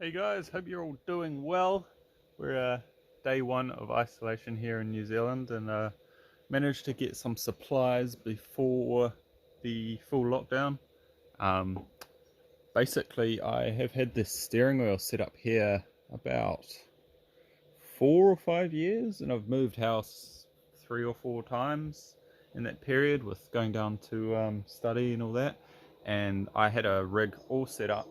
Hey guys, hope you're all doing well. We're day one of isolation here in New Zealand and managed to get some supplies before the full lockdown. Um, Basically, I have had this steering wheel set up here about 4 or 5 years, and I've moved house 3 or 4 times in that period with going down to study and all that. And I had a rig all set up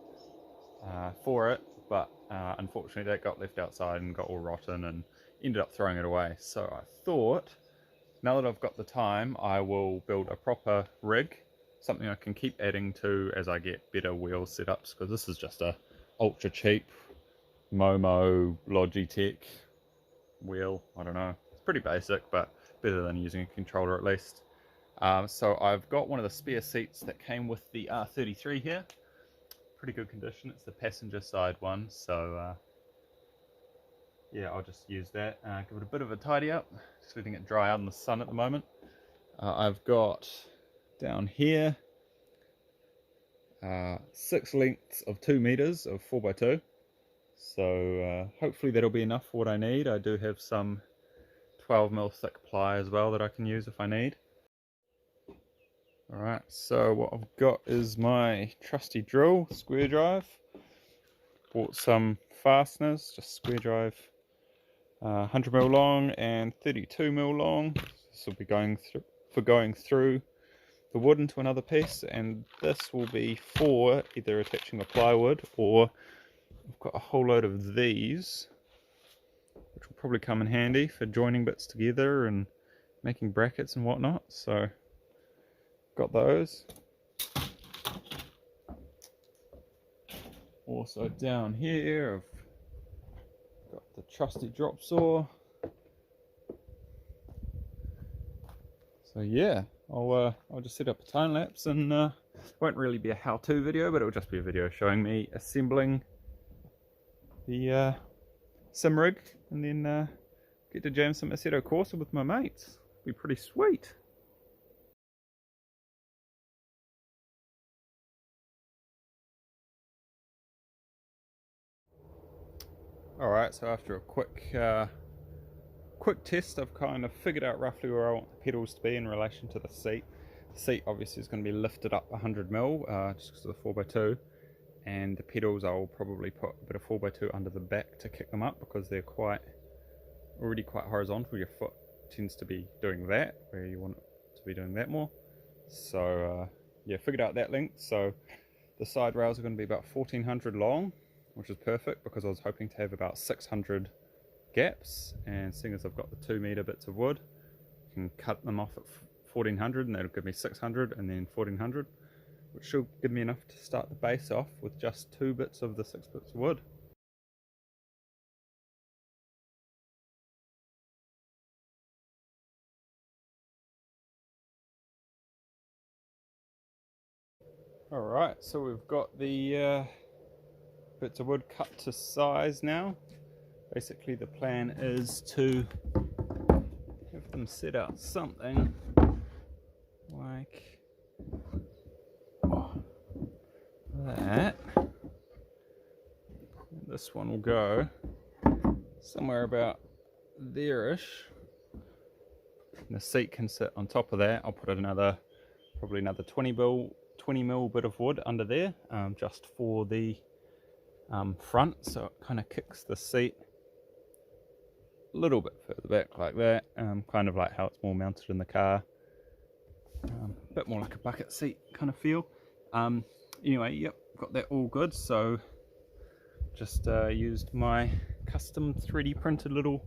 for it, but unfortunately that got left outside and got all rotten and ended up throwing it away. So I thought, now that I've got the time, I will build a proper rig, something I can keep adding to as I get better wheel setups, because this is just a ultra cheap Momo Logitech wheel. I don't know, it's pretty basic, but better than using a controller at least. So I've got one of the spare seats that came with the R33 here. Pretty good condition. It's the passenger side one, so yeah, I'll just use that. Give it a bit of a tidy up, just letting it dry out in the sun at the moment. I've got down here 6 lengths of 2 meters of 4x2, so hopefully that'll be enough for what I need. I do have some 12mm thick ply as well that I can use if I need. Alright, so what I've got is my trusty drill, square drive. Bought some fasteners, just square drive, 100mm long and 32mm long. This will be going through the wood into another piece, and this will be for either attaching the plywood, or I've got a whole load of these, which will probably come in handy for joining bits together and making brackets and whatnot. So got those. Also down here I've got the trusty drop saw. So yeah, I'll just set up a time lapse, and it won't really be a how-to video, but it'll just be a video showing me assembling the sim rig, and then get to jam some Assetto Corsa with my mates. It'll be pretty sweet. Alright, so after a quick test, I've kind of figured out roughly where I want the pedals to be in relation to the seat. The seat obviously is going to be lifted up 100mm just because of the 4x2, and the pedals I'll probably put a bit of 4x2 under the back to kick them up, because they're already quite horizontal. Your foot tends to be doing that where you want it to be doing that more. So yeah, figured out that length. So the side rails are going to be about 1400 long, which is perfect because I was hoping to have about 600 gaps, and seeing as I've got the 2 meter bits of wood, I can cut them off at 1400, and that'll give me 600 and then 1400, which should give me enough to start the base off with just 2 bits of the 6 bits of wood. Alright, so we've got the bits of wood cut to size now. Basically the plan is to have them set out something like that. This one will go somewhere about there-ish. The seat can sit on top of that. I'll put probably another 20mm bit of wood under there, just for the front, so it kind of kicks the seat a little bit further back like that, kind of like how it's more mounted in the car, a bit more like a bucket seat kind of feel. Anyway, yep, got that all good. So just used my custom 3D printed little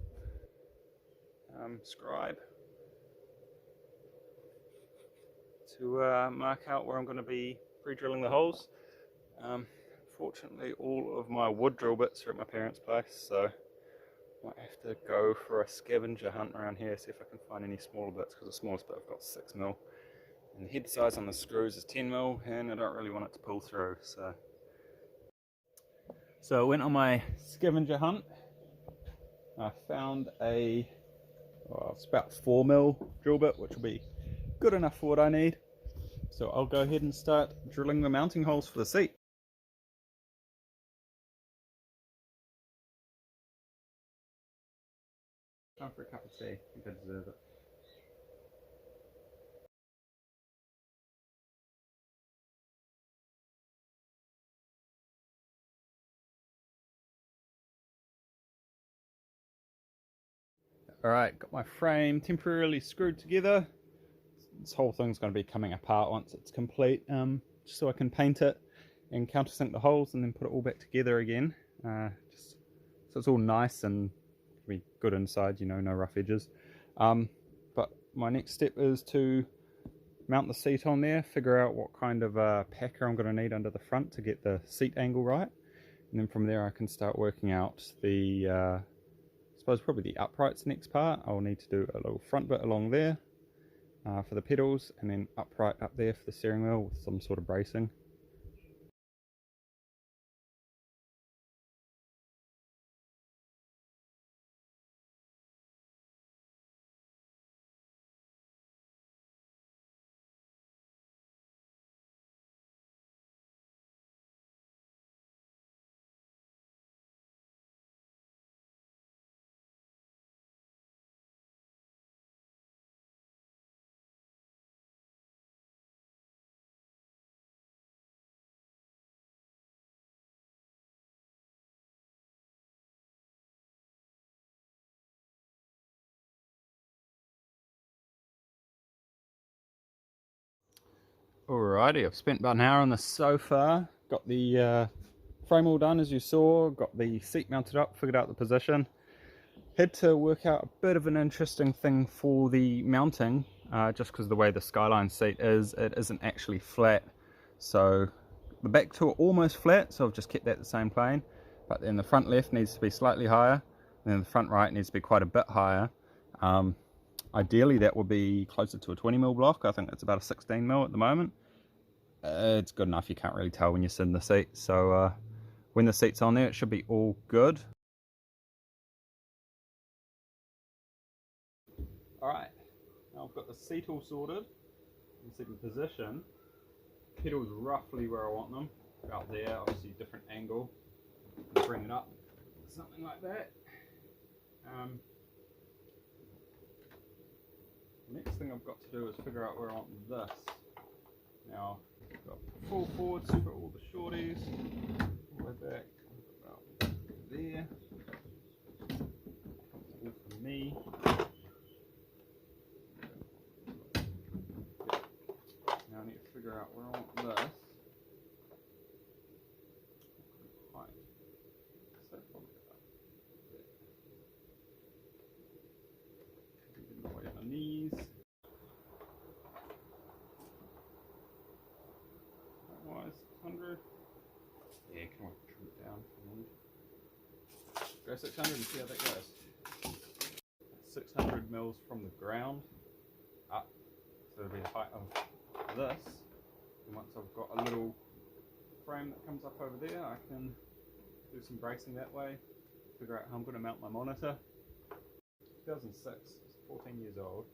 scribe to mark out where I'm going to be pre-drilling the holes. Fortunately, all of my wood drill bits are at my parents' place, so I might have to go for a scavenger hunt around here, see if I can find any smaller bits, because the smallest bit I've got 6mm, and the head size on the screws is 10mm, and I don't really want it to pull through. So I went on my scavenger hunt. I found it's about 4mm drill bit, which will be good enough for what I need. So I'll go ahead and start drilling the mounting holes for the seat. see. I think I deserve it. Alright, got my frame temporarily screwed together. This whole thing's going to be coming apart once it's complete, just so I can paint it and countersink the holes and then put it all back together again. Just so it's all nice and be good inside, you know, no rough edges. But my next step is to mount the seat on there, figure out what kind of packer I'm going to need under the front to get the seat angle right, and then from there I can start working out the I suppose probably the uprights next part. I'll need to do a little front bit along there for the pedals, and then upright up there for the steering wheel with some sort of bracing. Alrighty, I've spent about an hour on this so far. Got the frame all done as you saw, got the seat mounted up, figured out the position. Had to work out a bit of an interesting thing for the mounting, just because the way the Skyline seat is, it isn't actually flat. So the back two are almost flat, so I've just kept that the same plane. But then the front left needs to be slightly higher, and then the front right needs to be quite a bit higher. Ideally that would be closer to a 20mm block. I think it's about a 16mm at the moment. It's good enough, you can't really tell when you sit in the seat. So when the seat's on there, it should be all good. Alright, now I've got the seat all sorted. You can see the position. Pedals roughly where I want them. About there, obviously different angle. Bring it up, something like that. Next thing I've got to do is figure out where I want this. Now, I've got full forward, so I've got all the shorties, all the way back, about there. Comfortable for me. Now I need to figure out where I want this. Height. So probably about there. Getting away on my knees. Wise 600. Yeah, can I trim it down? Go 600 and see how that goes. 600 mils from the ground up, so it'll be the height of this. And once I've got a little frame that comes up over there, I can do some bracing that way, figure out how I'm going to mount my monitor. 2006, it's 14 years old.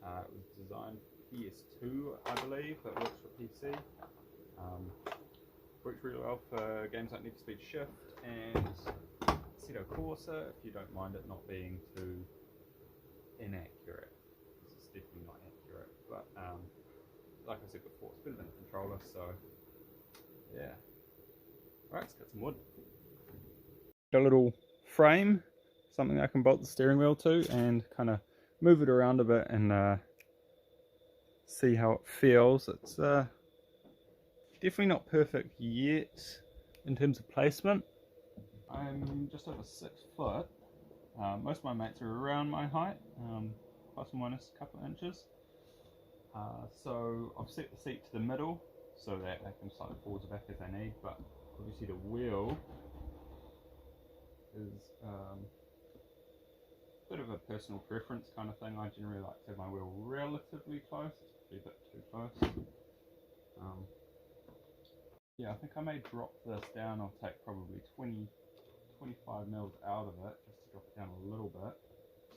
It was designed for PS2, I believe, but it works for PC. Works really well for games like Need for Speed Shift and Assetto Corsa, if you don't mind it not being too inaccurate. It's definitely not accurate, but like I said before, it's better than a controller, so yeah. Alright, let's cut some wood. Got a little frame, something I can bolt the steering wheel to and kind of move it around a bit and see how it feels. It's definitely not perfect yet in terms of placement. I'm just over 6 foot. Most of my mates are around my height, plus or minus a couple of inches. So I've set the seat to the middle so that they can slide forwards or back if they need, but obviously the wheel is a bit of a personal preference kind of thing. I generally like to have my wheel relatively close, it's a bit too close. Yeah, I think I may drop this down. I'll take probably 25 mils out of it, just to drop it down a little bit.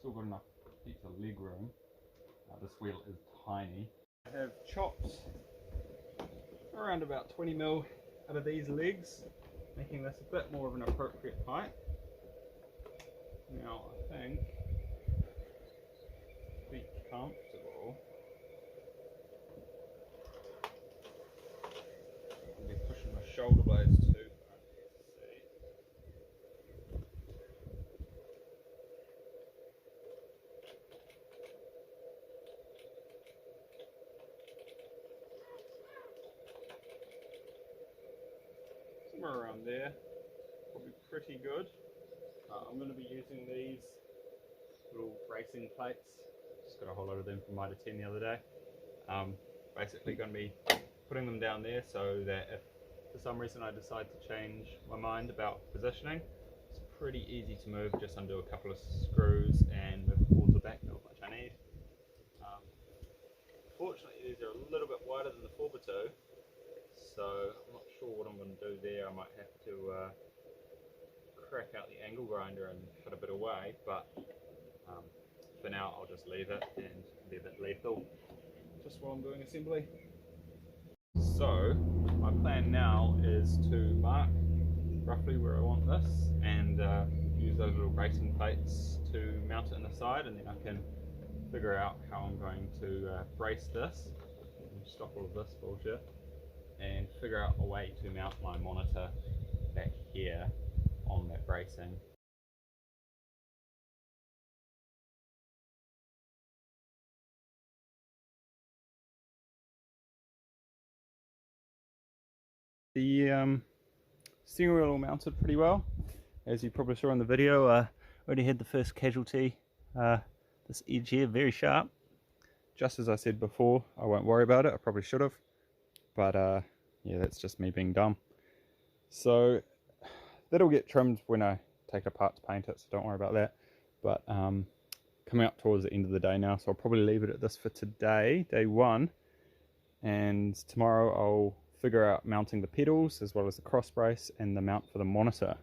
Still got enough pizza leg room. This wheel is tiny. I have chopped around about 20 mil out of these legs, making this a bit more of an appropriate height. Now I think comfortable. I'll be pushing my shoulder blades too far here to see. Somewhere around there, probably pretty good. I'm going to be using these little bracing plates. Just got a whole lot of them from Mitre 10 the other day. Basically going to be putting them down there so that if for some reason I decide to change my mind about positioning, it's pretty easy to move. Just undo a couple of screws and move it towards the back, not much I need. Fortunately these are a little bit wider than the 4x2, so I'm not sure what I'm going to do there. I might have to crack out the angle grinder and cut a bit away, but for now I'll just leave it and be a bit lethal just while I'm doing assembly. So my plan now is to mark roughly where I want this and use those little bracing plates to mount it on the side, and then I can figure out how I'm going to brace this and stop all of this bullshit and figure out a way to mount my monitor back here on that bracing. The steering wheel all mounted pretty well. As you probably saw in the video, I already had the first casualty. This edge here, very sharp. Just as I said before, I won't worry about it. I probably should have. But yeah, that's just me being dumb. So that'll get trimmed when I take it apart to paint it, so don't worry about that. But coming up towards the end of the day now, so I'll probably leave it at this for today, day one. And tomorrow I'll figure out mounting the pedals as well as the cross brace and the mount for the monitor.